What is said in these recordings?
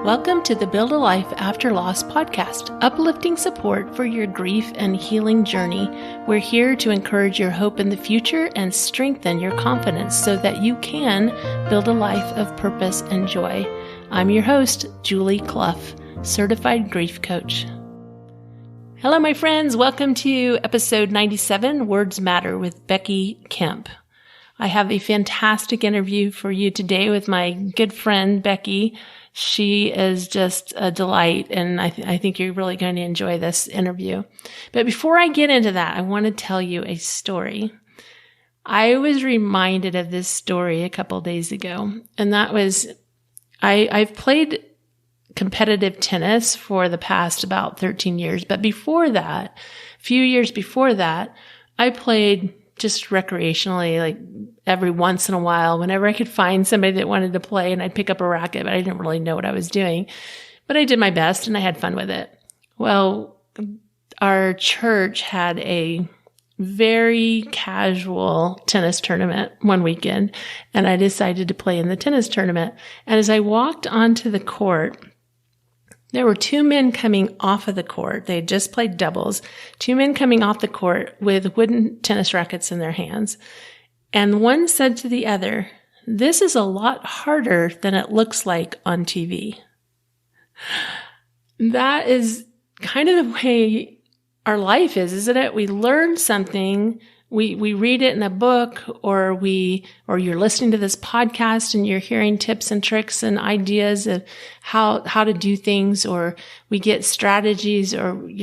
Welcome to the Build a Life After Loss podcast, uplifting support for your grief and healing journey. We're here to encourage your hope in the future and strengthen your confidence so that you can build a life of purpose and joy. I'm your host, Julie Clough, certified grief coach. Hello, my friends. Welcome to episode 97, Words Matter with Becky Kemp. I have a fantastic interview for you today with my good friend, Becky. She is just a delight, and I think you're really going to enjoy this interview. But before I get into that, I want to tell you a story. I was reminded of this story a couple days ago, and that was I've played competitive tennis for the past about 13 years, but before that, a few years before that, I played just recreationally, like every once in a while, whenever I could find somebody that wanted to play, and I'd pick up a racket, but I didn't really know what I was doing. But I did my best and I had fun with it. Well, our church had a very casual tennis tournament one weekend, and I decided to play in the tennis tournament. And as I walked onto the court, there were two men coming off of the court. They had just played doubles. Two men coming off the court with wooden tennis rackets in their hands. And one said to the other, "This is a lot harder than it looks like on TV." That is kind of the way our life is, isn't it? We learn something, we read it in a book, or you're listening to this podcast and you're hearing tips and tricks and ideas of how to do things, or we get strategies, or, we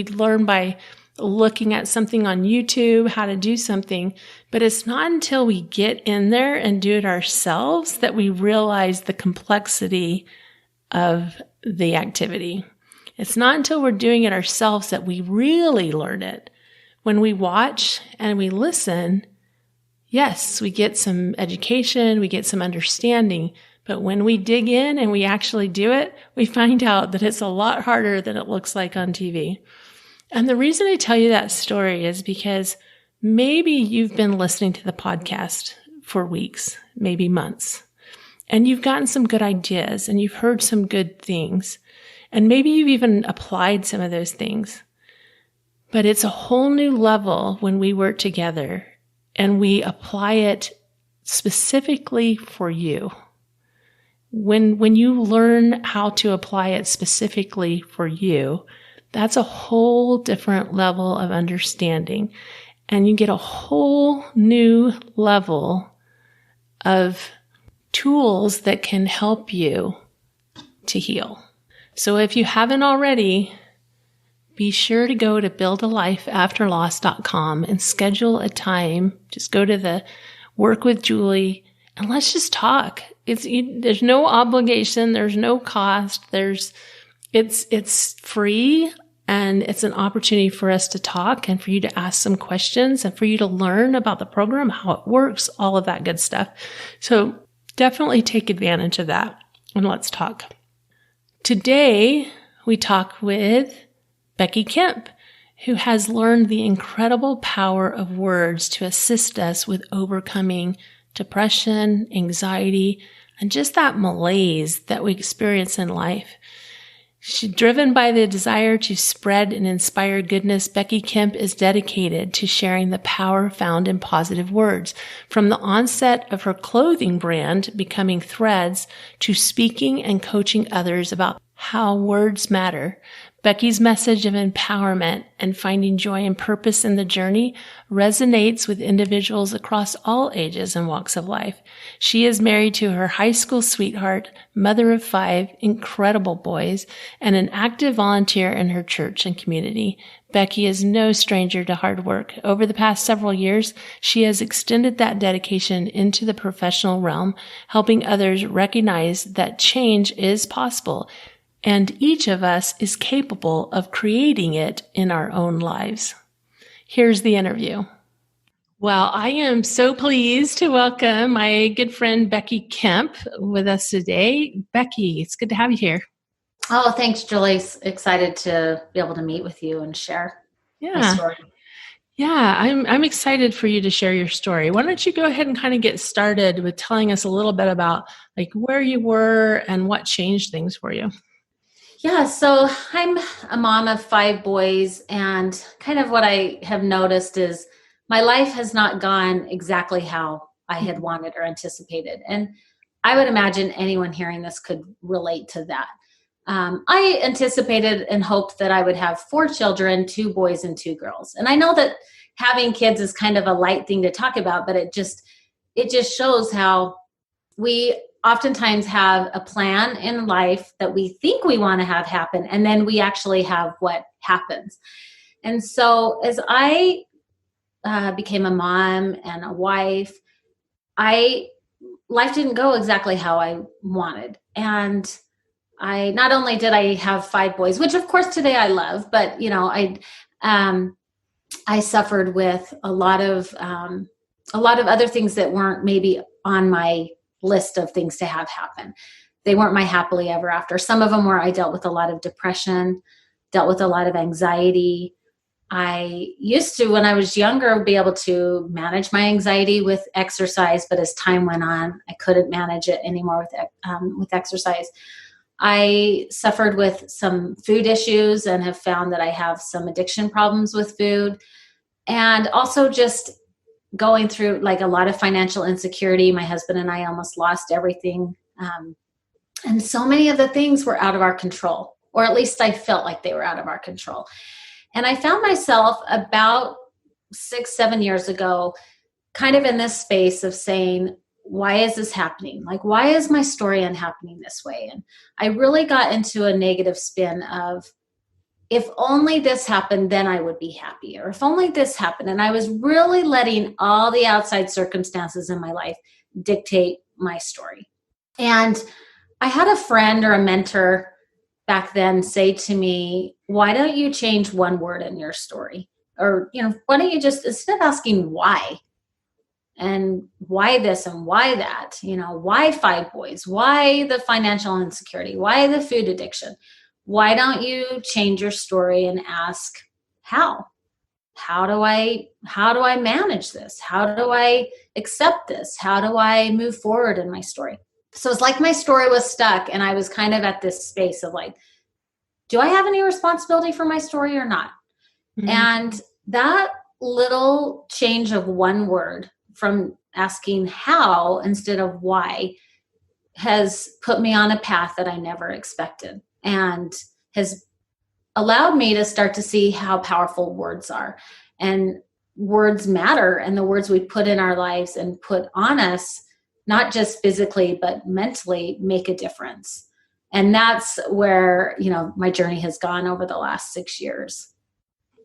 learn by looking at something on YouTube, how to do something. But it's not until we get in there and do it ourselves that we realize the complexity of the activity. It's not until we're doing it ourselves that we really learn it. When we watch and we listen, yes, we get some education, we get some understanding. But when we dig in and we actually do it, we find out that it's a lot harder than it looks like on TV. And the reason I tell you that story is because maybe you've been listening to the podcast for weeks, maybe months, and you've gotten some good ideas and you've heard some good things. And maybe you've even applied some of those things. But it's a whole new level when we work together and we apply it specifically for you. When you learn how to apply it specifically for you, that's a whole different level of understanding. And you get a whole new level of tools that can help you to heal. So if you haven't already, be sure to go to buildalifeafterloss.com and schedule a time. Just go to the Work with Julie and let's just talk. There's no obligation. There's no cost. It's free, and it's an opportunity for us to talk and for you to ask some questions and for you to learn about the program, how it works, all of that good stuff. So definitely take advantage of that and let's talk. Today, we talk with Becky Kemp, who has learned the incredible power of words to assist us with overcoming depression, anxiety, and just that malaise that we experience in life. She's driven by the desire to spread and inspire goodness. Becky Kemp is dedicated to sharing the power found in positive words. From the onset of her clothing brand, Becoming Threads, to speaking and coaching others about how words matter, Becky's message of empowerment and finding joy and purpose in the journey resonates with individuals across all ages and walks of life. She is married to her high school sweetheart, mother of 5 incredible boys, and an active volunteer in her church and community. Becky is no stranger to hard work. Over the past several years, she has extended that dedication into the professional realm, helping others recognize that change is possible, and each of us is capable of creating it in our own lives. Here's the interview. Well, I am so pleased to welcome my good friend Becky Kemp with us today. Becky, it's good to have you here. Oh, thanks, Julie. Excited to be able to meet with you and share my story. Yeah, I'm excited for you to share your story. Why don't you go ahead and kind of get started with telling us a little bit about like where you were and what changed things for you? Yeah, so I'm a mom of five boys, and kind of what I have noticed is my life has not gone exactly how I had wanted or anticipated. And I would imagine anyone hearing this could relate to that. I anticipated and hoped that I would have four children, two boys and two girls. And I know that having kids is kind of a light thing to talk about, but it just shows how we oftentimes have a plan in life that we think we want to have happen, and then we actually have what happens. And so as I became a mom and a wife, I life didn't go exactly how I wanted. And I not only did I have five boys, which of course today I love, but um, I suffered with a lot of other things that weren't maybe on my list of things to have happen. They weren't my happily ever after. Some of them were I dealt with a lot of depression, dealt with a lot of anxiety. I used to, when I was younger, be able to manage my anxiety with exercise, but as time went on, I couldn't manage it anymore with exercise. I suffered with some food issues and have found that I have some addiction problems with food, and also just going through like a lot of financial insecurity. My husband and I almost lost everything. And so many of the things were out of our control, or at least I felt like they were out of our control. And I found myself about 6, 7 years ago, kind of in this space of saying, why is this happening? Like, why is my story unhappening this way? And I really got into a negative spin of, if only this happened, then I would be happy. Or if only this happened. And I was really letting all the outside circumstances in my life dictate my story. And I had a friend or a mentor back then say to me, why don't you change one word in your story? Or, why don't you just, instead of asking why, and why this and why that, why five boys, why the financial insecurity, why the food addiction, why don't you change your story and ask how? How do I manage this? How do I accept this? How do I move forward in my story? So it's like my story was stuck, and I was kind of at this space of like, do I have any responsibility for my story or not? Mhm. And that little change of one word, from asking how instead of why, has put me on a path that I never expected, and has allowed me to start to see how powerful words are. And words matter, and the words we put in our lives and put on us, not just physically but mentally, make a difference. And that's where my journey has gone over the last 6 years.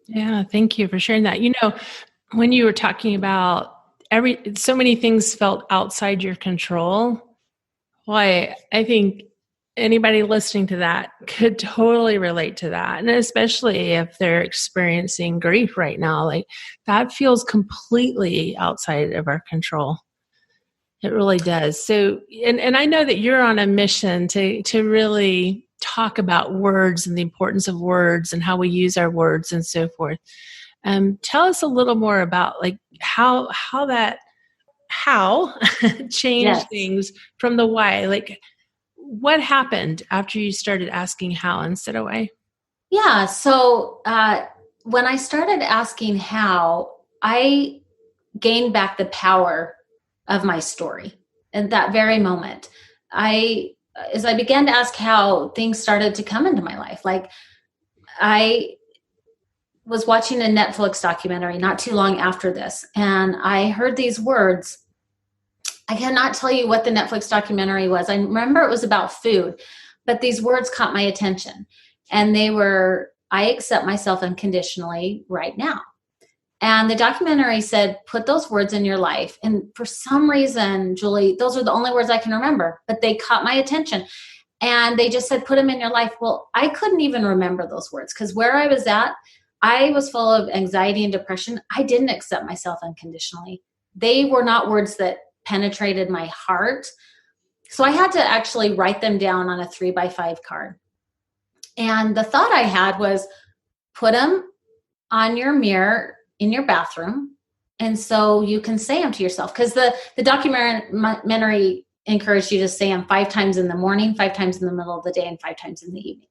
Yeah, thank you for sharing that. When you were talking about so many things felt outside your control, why I think anybody listening to that could totally relate to that. And especially if they're experiencing grief right now, like that feels completely outside of our control. It really does. So, and I know that you're on a mission to really talk about words and the importance of words and how we use our words and so forth. Tell us a little more about like how changed Yes. things from the why. Like what happened after you started asking how instead of why? Yeah. So when I started asking how, I gained back the power of my story. In that very moment, I, as I began to ask how, things started to come into my life. Like, I was watching a Netflix documentary not too long after this, and I heard these words. I cannot tell you what the Netflix documentary was. I remember it was about food, but these words caught my attention. And they were, I accept myself unconditionally right now. And the documentary said, put those words in your life. And for some reason, Julie, those are the only words I can remember, but they caught my attention. And they just said, put them in your life. Well, I couldn't even remember those words, because where I was at, I was full of anxiety and depression. I didn't accept myself unconditionally. They were not words that penetrated my heart. So I had to actually write them down on a 3x5 card. And the thought I had was, put them on your mirror in your bathroom. And so you can say them to yourself, because the documentary encouraged you to say them 5 times in the morning, 5 times in the middle of the day, and 5 times in the evening.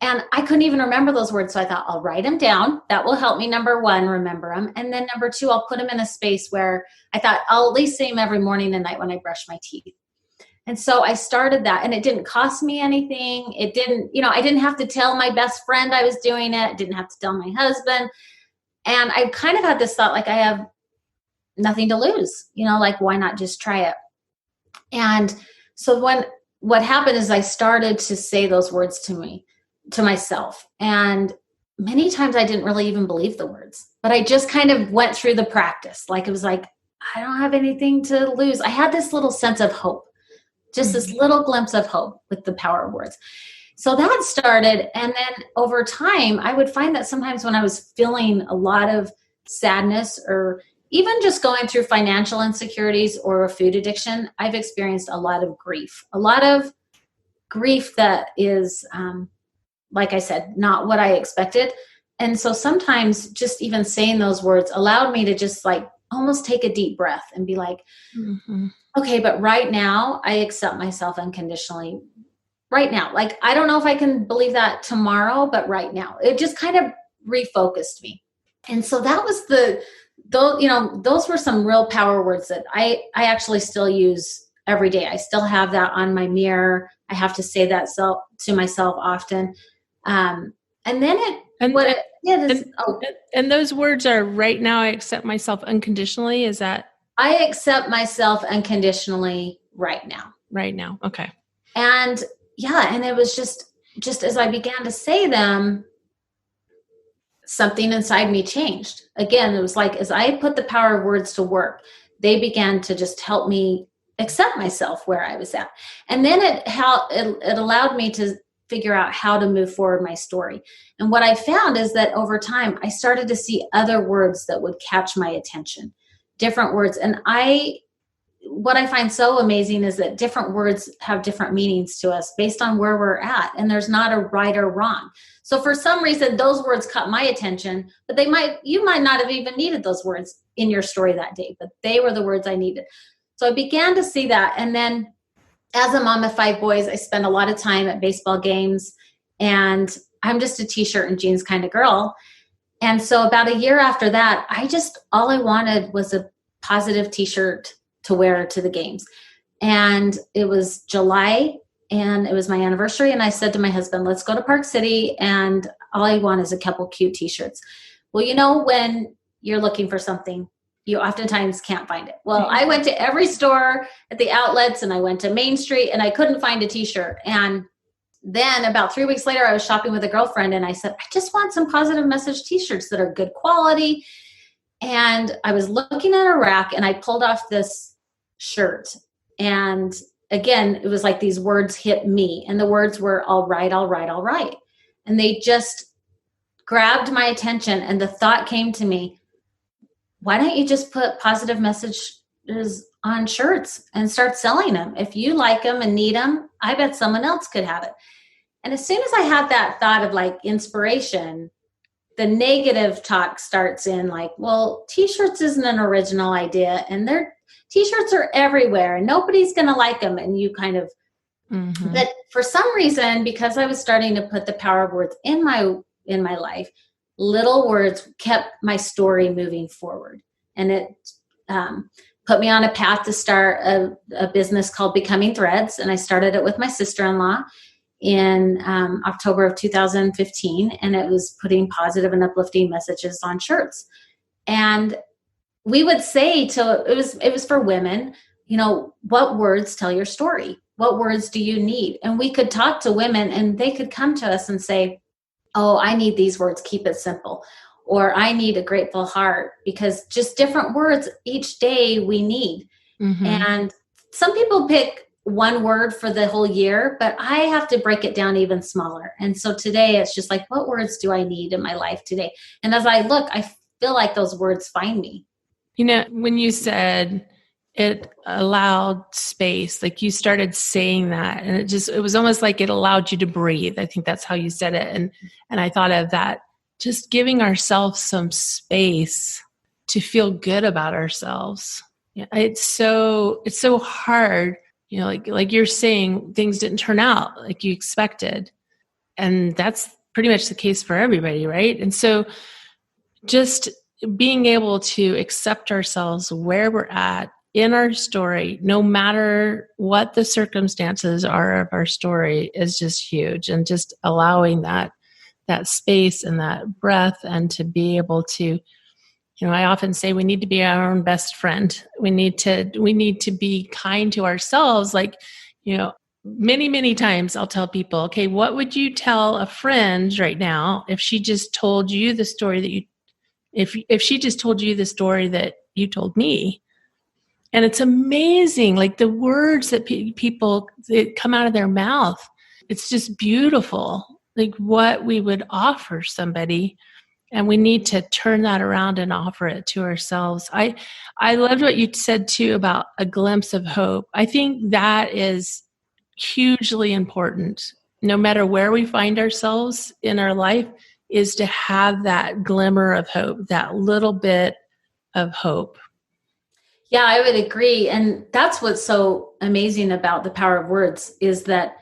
And I couldn't even remember those words. So I thought, I'll write them down. That will help me, number one, remember them. And then number two, I'll put them in a space where I thought I'll at least say them every morning and night when I brush my teeth. And so I started that, and it didn't cost me anything. It didn't, I didn't have to tell my best friend I was doing it. Didn't have to tell my husband. And I kind of had this thought, like, I have nothing to lose, like, why not just try it? And so what happened is I started to say those words to myself. And many times I didn't really even believe the words, but I just kind of went through the practice. Like, it was like, I don't have anything to lose. I had this little sense of hope, just this little glimpse of hope with the power of words. So that started. And then over time, I would find that sometimes when I was feeling a lot of sadness, or even just going through financial insecurities or a food addiction, I've experienced a lot of grief that is, like I said, not what I expected. And so sometimes just even saying those words allowed me to just like almost take a deep breath and be like, okay, but right now I accept myself unconditionally. Right now, like, I don't know if I can believe that tomorrow, but right now, it just kind of refocused me. And so that was those were some real power words that I actually still use every day. I still have that on my mirror. I have to say that to myself often. And those words are, right now I accept myself unconditionally. Is that? I accept myself unconditionally right now. Right now. Okay. And yeah. And it was just as I began to say them, something inside me changed. Again, it was like, as I put the power of words to work, they began to just help me accept myself where I was at. And then it allowed me to figure out how to move forward my story. And what I found is that over time, I started to see other words that would catch my attention, different words. And what I find so amazing is that different words have different meanings to us based on where we're at. And there's not a right or wrong. So for some reason, those words caught my attention, but you might not have even needed those words in your story that day, but they were the words I needed. So I began to see that. And then as a mom of 5 boys, I spend a lot of time at baseball games, and I'm just a t-shirt and jeans kind of girl. And so about a year after that, all I wanted was a positive t-shirt to wear to the games. And it was July, and it was my anniversary. And I said to my husband, let's go to Park City, and all I want is a couple cute t-shirts. Well, when you're looking for something, you oftentimes can't find it. Well, I went to every store at the outlets, and I went to Main Street, and I couldn't find a t-shirt. And then about 3 weeks later, I was shopping with a girlfriend, and I said, I just want some positive message t-shirts that are good quality. And I was looking at a rack, and I pulled off this shirt. And again, it was like these words hit me, and the words were all right, all right, all right. And they just grabbed my attention. And the thought came to me, why don't you just put positive messages on shirts and start selling them? If you like them and need them, I bet someone else could have it. And as soon as I had that thought of like inspiration, the negative talk starts in like, well, t-shirts isn't an original idea, and t-shirts are everywhere and nobody's going to like them. And you kind of, but for some reason, because I was starting to put the power of words in my life, little words kept my story moving forward. And it put me on a path to start a business called Becoming Threads. And I started it with my sister-in-law in October of 2015. And it was putting positive and uplifting messages on shirts. And we would say it was for women, what words tell your story? What words do you need? And we could talk to women, and they could come to us and say, oh, I need these words, keep it simple. Or I need a grateful heart, because just different words each day we need. And some people pick one word for the whole year, but I have to break it down even smaller. And so today it's just like, what words do I need in my life today? And as I look, I feel like those words find me. When you said it allowed space, like you started saying that, and it was almost like it allowed you to breathe. I think that's how you said it. And I thought of that just giving ourselves some space to feel good about ourselves. Yeah, it's so hard, like you're saying, things didn't turn out like you expected. And that's pretty much the case for everybody, right? And so just being able to accept ourselves where we're at in our story, no matter what the circumstances are of our story, is just huge. And just allowing that space and that breath, and to be able to, I often say we need to be our own best friend. We need to be kind to ourselves. Like, many, many times I'll tell people, okay, what would you tell a friend right now if she just told you the story that if she just told you the story that you told me? And it's amazing, like the words that people that come out of their mouth. It's just beautiful, like what we would offer somebody. And we need to turn that around and offer it to ourselves. I loved what you said too about a glimpse of hope. I think that is hugely important, no matter where we find ourselves in our life, is to have that glimmer of hope, that little bit of hope. Yeah, I would agree. And that's what's so amazing about the power of words, is that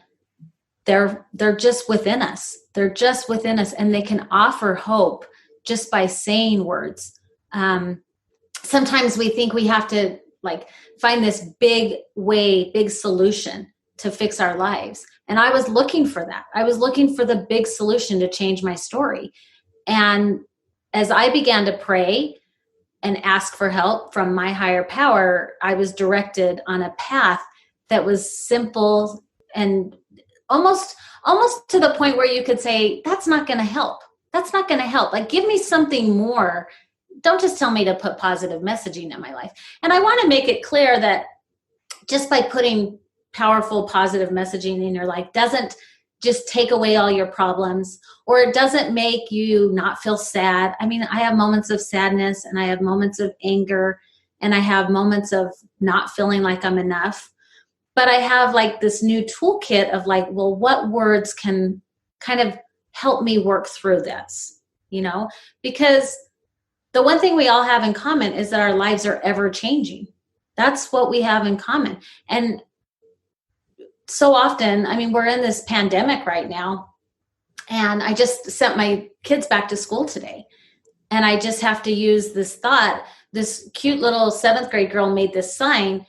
they're just within us. They're just within us, and they can offer hope just by saying words. Sometimes we think we have to like find this big solution to fix our lives. And I was looking for that. I was looking for the big solution to change my story. And as I began to pray and ask for help from my higher power, I was directed on a path that was simple and almost to the point where you could say, that's not going to help. That's not going to help. Like, give me something more. Don't just tell me to put positive messaging in my life. And I want to make it clear that just by putting powerful, positive messaging in your life doesn't just take away all your problems, or it doesn't make you not feel sad. I mean, I have moments of sadness, and I have moments of anger, and I have moments of not feeling like I'm enough. But I have like this new toolkit of like, well, what words can kind of help me work through this, because the one thing we all have in common is that our lives are ever changing. That's what we have in common. And so often, I mean, we're in this pandemic right now, and I just sent my kids back to school today. And I just have to use this thought. This cute little 7th grade girl made this sign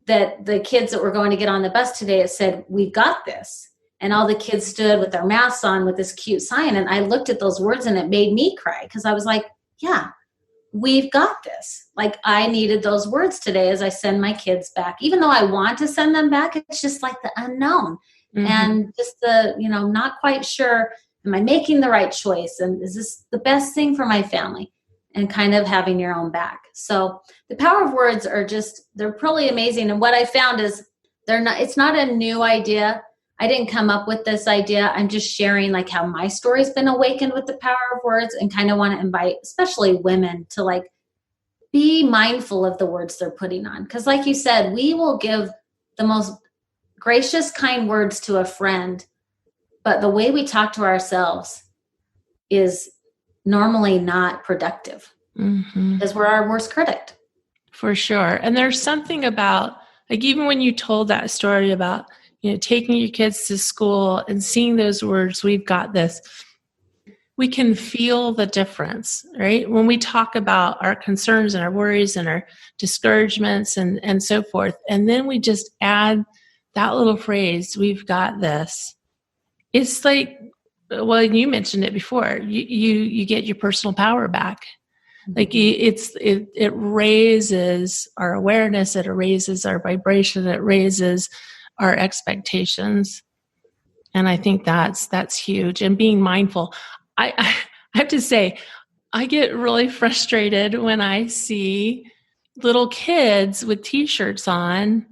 that the kids that were going to get on the bus today, it said, "We've got this." And all the kids stood with their masks on with this cute sign. And I looked at those words and it made me cry, because I was like, yeah, we've got this. Like, I needed those words today as I send my kids back. Even though I want to send them back, it's just like the unknown. Mm-hmm. And just the, not quite sure, am I making the right choice? And is this the best thing for my family? And kind of having your own back. So the power of words are they're pretty amazing. And what I found is it's not a new idea. I didn't come up with this idea. I'm just sharing like how my story's been awakened with the power of words, and kind of want to invite, especially women, to like be mindful of the words they're putting on. Because like you said, we will give the most gracious, kind words to a friend, but the way we talk to ourselves is normally not productive, because we're our worst critic. For sure. And there's something about, like, even when you told that story about, taking your kids to school and seeing those words, "We've got this," we can feel the difference, right? When we talk about our concerns and our worries and our discouragements and so forth, and then we just add that little phrase, "We've got this." It's like, well, you mentioned it before, you get your personal power back. Like, it raises our awareness, it raises our vibration, it raises our expectations. And I think that's huge. And being mindful. I have to say, I get really frustrated when I see little kids with t-shirts on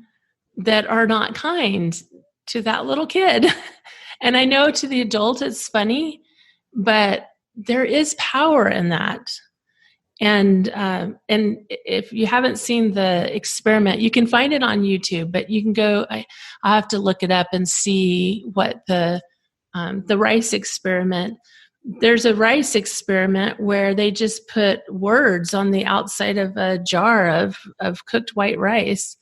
that are not kind to that little kid. And I know to the adult it's funny, but there is power in that. And if you haven't seen the experiment, you can find it on YouTube, but you can go, I'll have to look it up and see what the rice experiment. there's a rice experiment where they just put words on the outside of a jar of cooked white rice.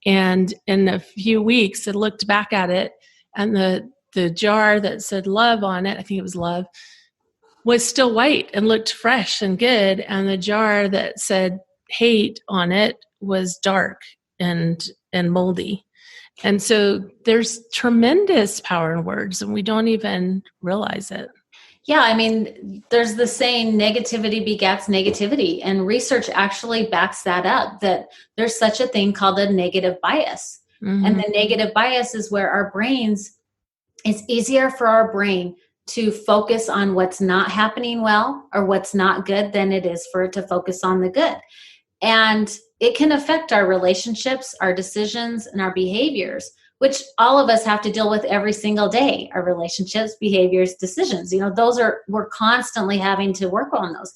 And in a few weeks, it looked back at it, and the jar that said love on it, I think it was love, was still white and looked fresh and good. And the jar that said hate on it was dark and moldy. And so there's tremendous power in words, and we don't even realize it. Yeah, I mean, there's the saying negativity begets negativity, and research actually backs that up, that there's such a thing called a negative bias. Mm-hmm. And the negative bias is where our brains, it's easier for our brain to focus on what's not happening well or what's not good than it is for it to focus on the good. And it can affect our relationships, our decisions, and our behaviors, which all of us have to deal with every single day. Our relationships, behaviors, decisions, we're constantly having to work on those.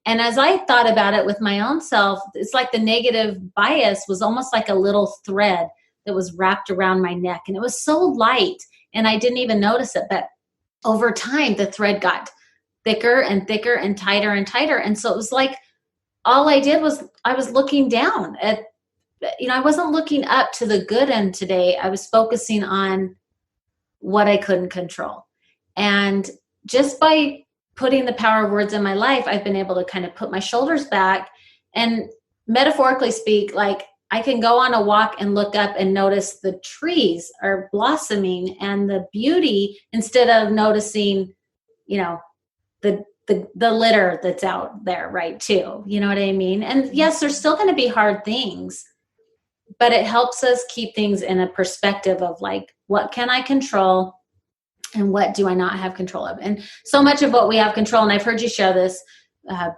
And as I thought about it with my own self, it's like the negative bias was almost like a little thread that was wrapped around my neck. And it was so light, and I didn't even notice it. But over time, the thread got thicker and thicker and tighter and tighter. And so it was like, all I did was I was looking down at, I wasn't looking up to the good end today. I was focusing on what I couldn't control. And just by putting the power of words in my life, I've been able to kind of put my shoulders back and, metaphorically speak, like I can go on a walk and look up and notice the trees are blossoming and the beauty, instead of noticing, the litter that's out there, right, too. You know what I mean? And yes, there's still going to be hard things, but it helps us keep things in a perspective of like, what can I control and what do I not have control of? And so much of what we have control, and I've heard you share this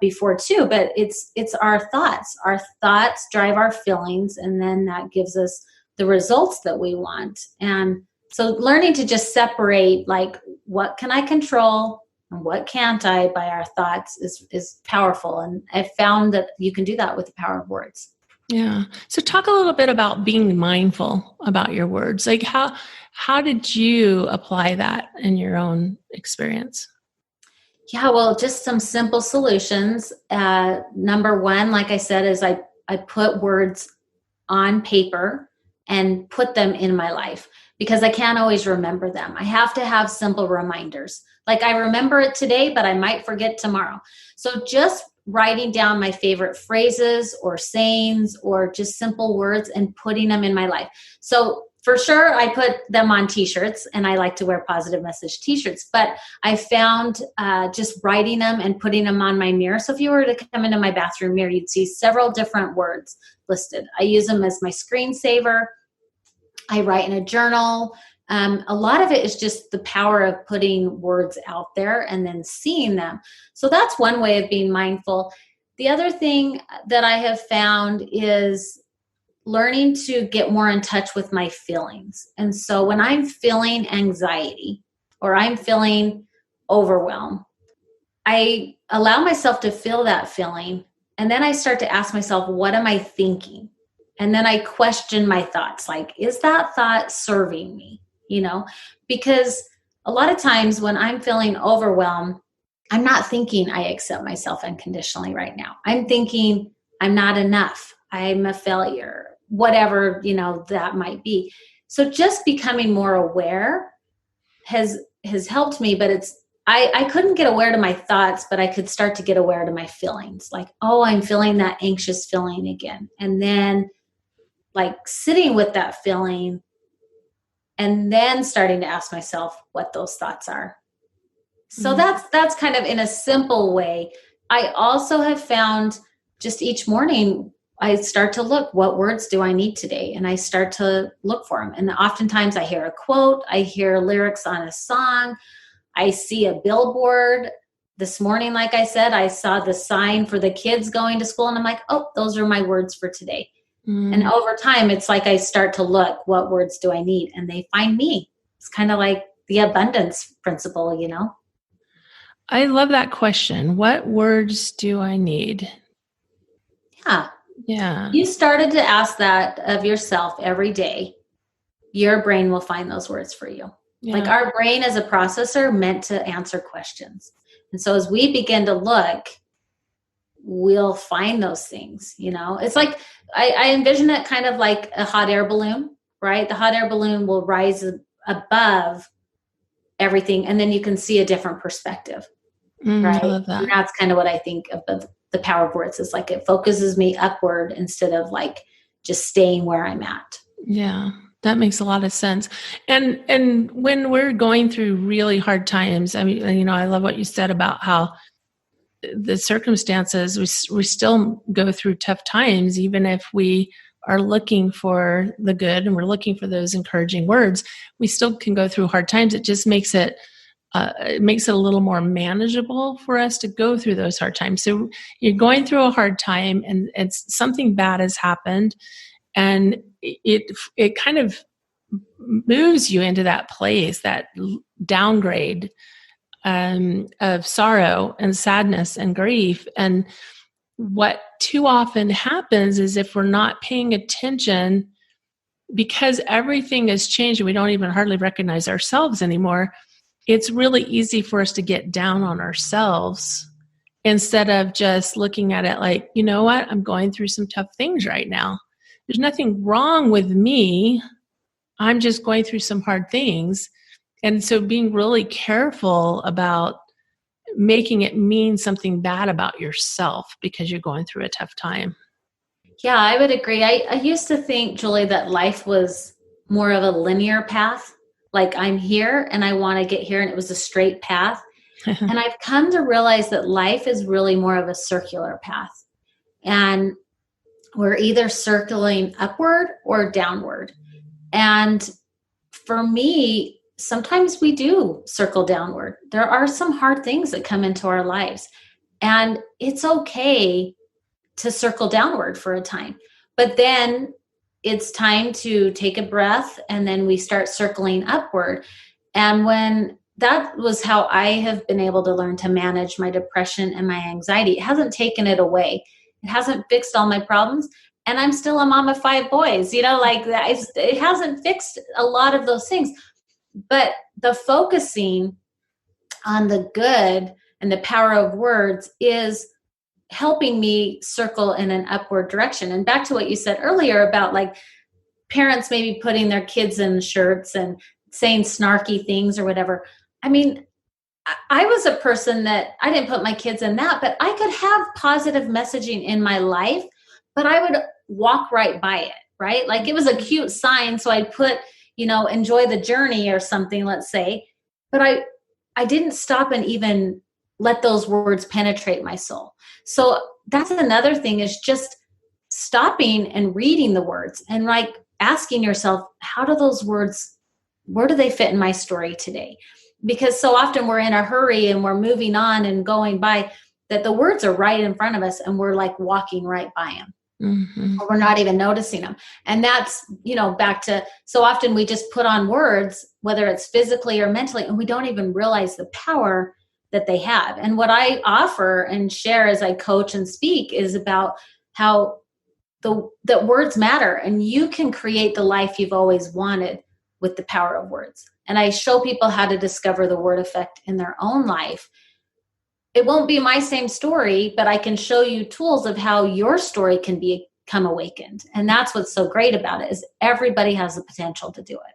before too, but it's our thoughts. Our thoughts drive our feelings, and then that gives us the results that we want. And so learning to just separate, like, what can I control and what can't I by our thoughts is powerful. And I've found that you can do that with the power of words. Yeah. So talk a little bit about being mindful about your words. Like how did you apply that in your own experience? Yeah, well, just some simple solutions. Number one, like I said, is I put words on paper and put them in my life, because I can't always remember them. I have to have simple reminders. Like, I remember it today, but I might forget tomorrow. So just writing down my favorite phrases or sayings or just simple words and putting them in my life. So for sure, I put them on t-shirts, and I like to wear positive message t-shirts, but I found just writing them and putting them on my mirror. So if you were to come into my bathroom mirror, you'd see several different words listed. I use them as my screensaver. I write in a journal. A lot of it is just the power of putting words out there and then seeing them. So that's one way of being mindful. The other thing that I have found is learning to get more in touch with my feelings. And so when I'm feeling anxiety or I'm feeling overwhelmed, I allow myself to feel that feeling. And then I start to ask myself, what am I thinking? And then I question my thoughts. Like, is that thought serving me? Because a lot of times when I'm feeling overwhelmed, I'm not thinking I accept myself unconditionally right now. I'm thinking I'm not enough. I'm a failure, whatever, that might be. So just becoming more aware has helped me, but I couldn't get aware to my thoughts, but I could start to get aware to my feelings. Like, oh, I'm feeling that anxious feeling again. And then like sitting with that feeling and then starting to ask myself what those thoughts are. So that's kind of in a simple way. I also have found just each morning, I start to look, what words do I need today? And I start to look for them. And oftentimes I hear a quote, I hear lyrics on a song, I see a billboard. This morning, like I said, I saw the sign for the kids going to school, and I'm like, oh, those are my words for today. And over time, it's like I start to look, what words do I need? And they find me. It's kind of like the abundance principle, I love that question. What words do I need? Yeah. You started to ask that of yourself every day. Your brain will find those words for you. Yeah. Like, our brain is a processor meant to answer questions. And so as we begin to look, we'll find those things, It's like, I envision it kind of like a hot air balloon, right? The hot air balloon will rise above everything, and then you can see a different perspective, right? I love that. And that's kind of what I think of the power of words. Is like, it focuses me upward instead of like just staying where I'm at. Yeah, that makes a lot of sense. And when we're going through really hard times, I mean, I love what you said about how the circumstances, we still go through tough times, even if we are looking for the good and we're looking for those encouraging words, we still can go through hard times. It just makes it a little more manageable for us to go through those hard times. So you're going through a hard time and it's something bad has happened, and it kind of moves you into that place, that downgrade of sorrow and sadness and grief. And what too often happens is, if we're not paying attention, because everything has changed and we don't even hardly recognize ourselves anymore, it's really easy for us to get down on ourselves instead of just looking at it like, you know what, I'm going through some tough things right now. There's nothing wrong with me. I'm just going through some hard things. And so being really careful about making it mean something bad about yourself because you're going through a tough time. Yeah, I would agree. I used to think, Julie, that life was more of a linear path. Like, I'm here and I want to get here, and it was a straight path. And I've come to realize that life is really more of a circular path. And we're either circling upward or downward. And for me, sometimes we do circle downward. There are some hard things that come into our lives, and it's okay to circle downward for a time. But then it's time to take a breath, and then we start circling upward. And when that was how I have been able to learn to manage my depression and my anxiety. It hasn't taken it away. It hasn't fixed all my problems. And I'm still a mom of 5 boys, like that. It hasn't fixed a lot of those things. But the focusing on the good and the power of words is helping me circle in an upward direction. And back to what you said earlier about like parents maybe putting their kids in shirts and saying snarky things or whatever. I mean, I was a person that I didn't put my kids in that, but I could have positive messaging in my life, but I would walk right by it, right? Like, it was a cute sign. So I'd put, enjoy the journey or something, let's say, but I didn't stop and even let those words penetrate my soul. So that's another thing, is just stopping and reading the words and like asking yourself, how do those words, where do they fit in my story today? Because so often we're in a hurry and we're moving on and going by, that the words are right in front of us and we're like walking right by them. Mm-hmm. Or we're not even noticing them. And that's, back to, so often we just put on words, whether it's physically or mentally, and we don't even realize the power that they have. And what I offer and share as I coach and speak is about how that words matter, and you can create the life you've always wanted with the power of words. And I show people how to discover the word effect in their own life. It won't be my same story, but I can show you tools of how your story can become awakened. And that's what's so great about it, is everybody has the potential to do it,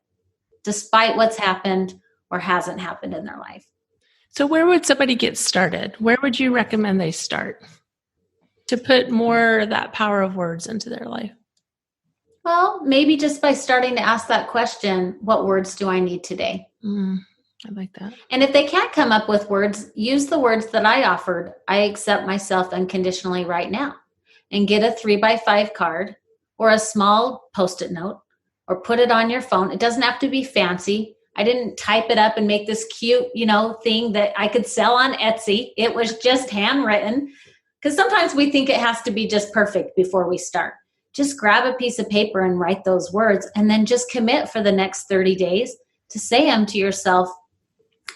despite what's happened or hasn't happened in their life. So where would somebody get started? Where would you recommend they start to put more of that power of words into their life? Well, maybe just by starting to ask that question, what words do I need today? I like that. And if they can't come up with words, use the words that I offered. I accept myself unconditionally right now. And get a 3x5 card or a small Post-it note, or put it on your phone. It doesn't have to be fancy. I didn't type it up and make this cute, thing that I could sell on Etsy. It was just handwritten, because sometimes we think it has to be just perfect before we start. Just grab a piece of paper and write those words, and then just commit for the next 30 days to say them to yourself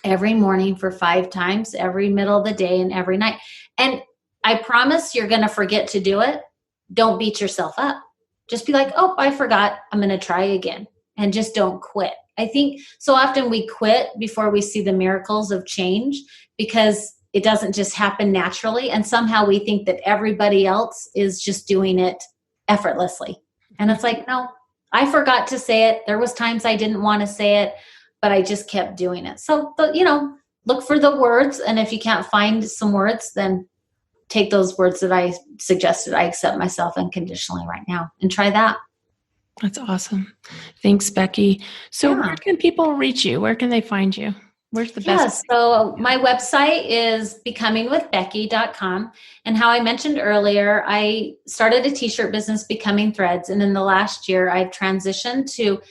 every morning for 5 times, every middle of the day, and every night. And I promise you're going to forget to do it. Don't beat yourself up. Just be like, oh, I forgot. I'm going to try again. And just don't quit. I think so often we quit before we see the miracles of change, because it doesn't just happen naturally. And somehow we think that everybody else is just doing it effortlessly. And it's like, no, I forgot to say it. There was times I didn't want to say it, but I just kept doing it. So, look for the words. And if you can't find some words, then take those words that I suggested. I accept myself unconditionally right now, and try that. That's awesome. Thanks, Becky. So where can people reach you? Where can they find you? Where's the best? So my website is becomingwithbecky.com. And how I mentioned earlier, I started a t-shirt business, Becoming Threads. And in the last year, I've transitioned to,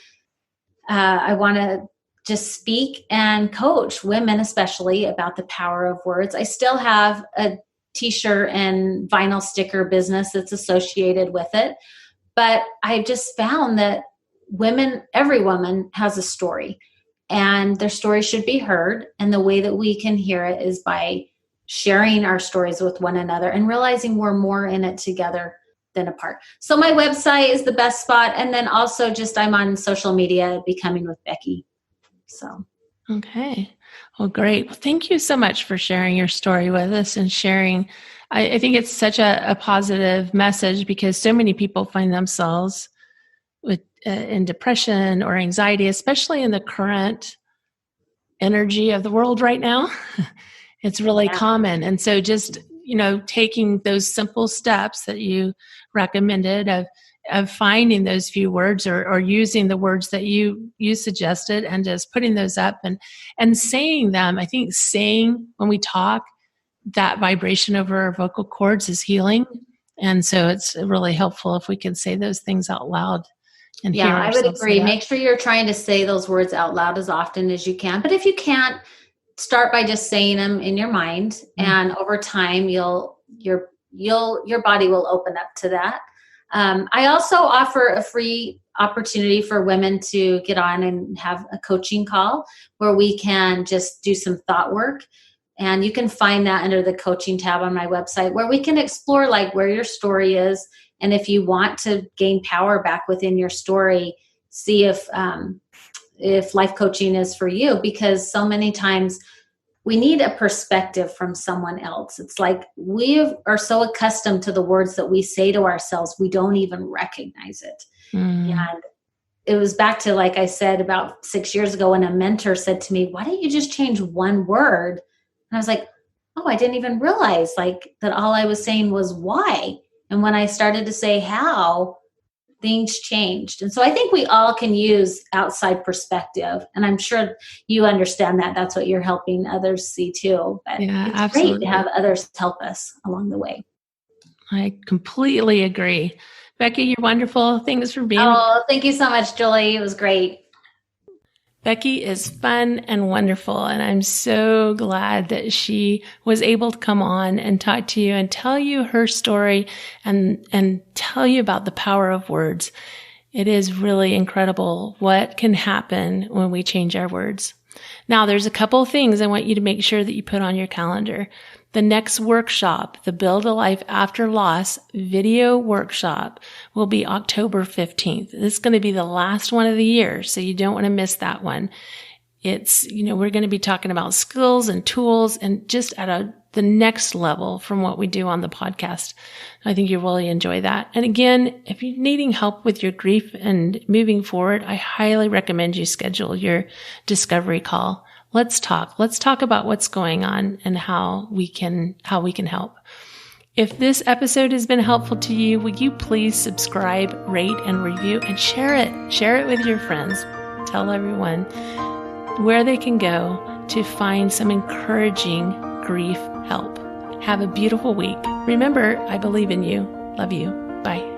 I want to just speak and coach women, especially, about the power of words. I still have a t-shirt and vinyl sticker business that's associated with it. But I've just found that every woman has a story, and their story should be heard. And the way that we can hear it is by sharing our stories with one another and realizing we're more in it together than apart. So my website is the best spot. And then also I'm on social media, Becoming with Becky. So. Okay. Well, great. Well, thank you so much for sharing your story with us and sharing. I think it's such a positive message, because so many people find themselves with in depression or anxiety, especially in the current energy of the world right now. It's really common. And so just, taking those simple steps that you recommended of finding those few words or using the words that you suggested and just putting those up and saying them. I think saying, when we talk, that vibration over our vocal cords is healing. And so it's really helpful if we can say those things out loud. And hear I would agree. Say Make sure you're trying to say those words out loud as often as you can. But if you can't, start by just saying them in your mind. Mm-hmm. And over time, your body will open up to that. I also offer a free opportunity for women to get on and have a coaching call where we can just do some thought work. And you can find that under the coaching tab on my website, where we can explore where your story is. And if you want to gain power back within your story, see if life coaching is for you, because so many times we need a perspective from someone else. It's like we are so accustomed to the words that we say to ourselves, we don't even recognize it. Mm. And it was back to, like I said, about 6 years ago, when a mentor said to me, why don't you just change one word? And I was like, oh, I didn't even realize that all I was saying was why. And when I started to say how, things changed. And so I think we all can use outside perspective. And I'm sure you understand that. That's what you're helping others see too. But it's absolutely great to have others help us along the way. I completely agree. Becky, you're wonderful. Thanks for being. Oh, thank you so much, Julie. It was great. Becky is fun and wonderful, and I'm so glad that she was able to come on and talk to you and tell you her story and tell you about the power of words. It is really incredible what can happen when we change our words. Now, there's a couple of things I want you to make sure that you put on your calendar. The next workshop, the Build a Life After Loss video workshop, will be October 15th. This is going to be the last one of the year, so you don't want to miss that one. It's, we're going to be talking about skills and tools and just at the next level from what we do on the podcast. I think you'll really enjoy that. And again, if you're needing help with your grief and moving forward, I highly recommend you schedule your discovery call. Let's talk. Let's talk about what's going on and how we can help. If this episode has been helpful to you, would you please subscribe, rate, and review, and share it? Share it with your friends. Tell everyone where they can go to find some encouraging grief help. Have a beautiful week. Remember, I believe in you. Love you. Bye.